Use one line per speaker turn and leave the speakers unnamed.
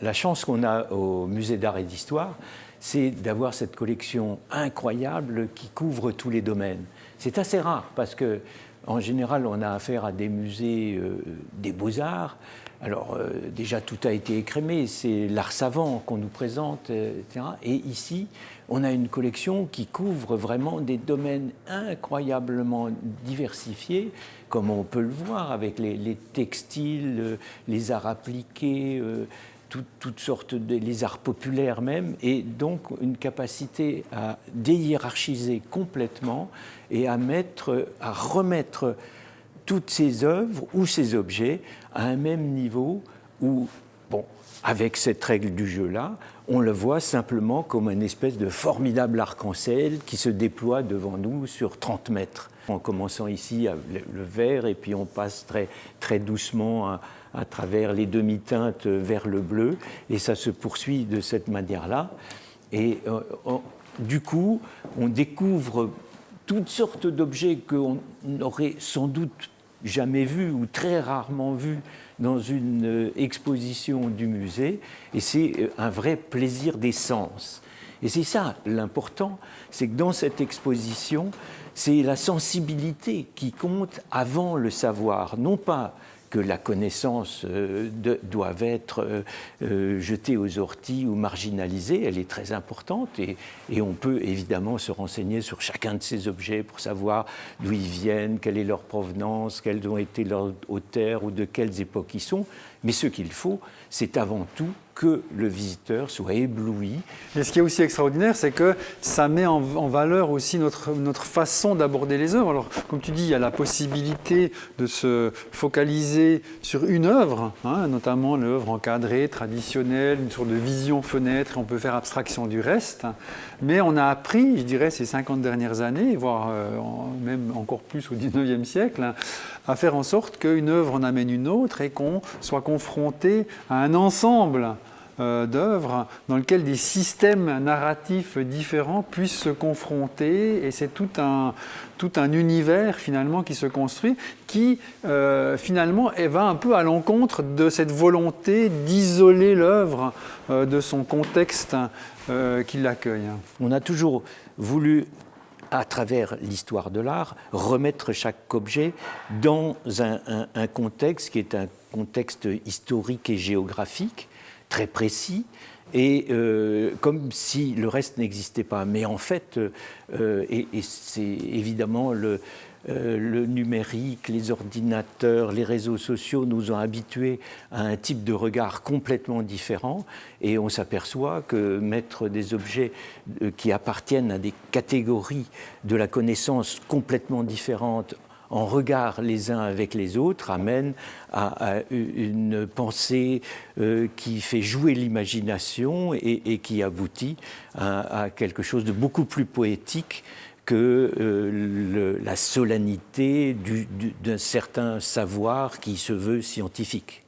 la chance qu'on a au Musée d'art et d'histoire, c'est d'avoir cette collection incroyable qui couvre tous les domaines. C'est assez rare parce que, en général, on a affaire à des musées des beaux-arts. Alors, déjà, tout a été écrémé, c'est l'art savant qu'on nous présente, etc. Et ici, on a une collection qui couvre vraiment des domaines incroyablement diversifiés, comme on peut le voir avec les textiles, les arts appliqués, toutes sortes les arts populaires même, et donc une capacité à déhiérarchiser complètement et à remettre toutes ces œuvres ou ces objets à un même niveau où, bon, avec cette règle du jeu-là, on le voit simplement comme une espèce de formidable arc-en-ciel qui se déploie devant nous sur 30 mètres. En commençant ici le vert, et puis on passe très, très doucement à travers les demi-teintes vers le bleu, et ça se poursuit de cette manière-là. Et du coup, on découvre toutes sortes d'objets qu'on n'aurait sans doute jamais vus ou très rarement vus dans une exposition du musée, et c'est un vrai plaisir des sens. Et c'est ça l'important, c'est que dans cette exposition, c'est la sensibilité qui compte avant le savoir, non pas que la connaissance doive être jetée aux orties ou marginalisée, elle est très importante et on peut évidemment se renseigner sur chacun de ces objets pour savoir d'où ils viennent, quelle est leur provenance, quels ont été leurs auteurs ou de quelles époques ils sont. Mais ce qu'il faut, c'est avant tout que le visiteur soit ébloui.
Et ce qui est aussi extraordinaire, c'est que ça met en valeur aussi notre façon d'aborder les œuvres. Alors, comme tu dis, il y a la possibilité de se focaliser sur une œuvre, hein, notamment l'œuvre encadrée, traditionnelle, une sorte de vision fenêtre, on peut faire abstraction du reste. Mais on a appris, je dirais, ces 50 dernières années, voire même encore plus au 19e siècle, à faire en sorte qu'une œuvre en amène une autre et qu'on soit confronté à un ensemble d'œuvres dans lequel des systèmes narratifs différents puissent se confronter, et c'est tout un univers finalement qui se construit, qui finalement va un peu à l'encontre de cette volonté d'isoler l'œuvre de son contexte qui l'accueille.
On a toujours voulu, à travers l'histoire de l'art, remettre chaque objet dans un contexte qui est un contexte historique et géographique, très précis, et comme si le reste n'existait pas. Mais en fait, et c'est évidemment le numérique, les ordinateurs, les réseaux sociaux nous ont habitués à un type de regard complètement différent, et on s'aperçoit que mettre des objets qui appartiennent à des catégories de la connaissance complètement différentes en regard les uns avec les autres amène à une pensée qui fait jouer l'imagination et qui aboutit à quelque chose de beaucoup plus poétique que la solennité d'un certain savoir qui se veut scientifique.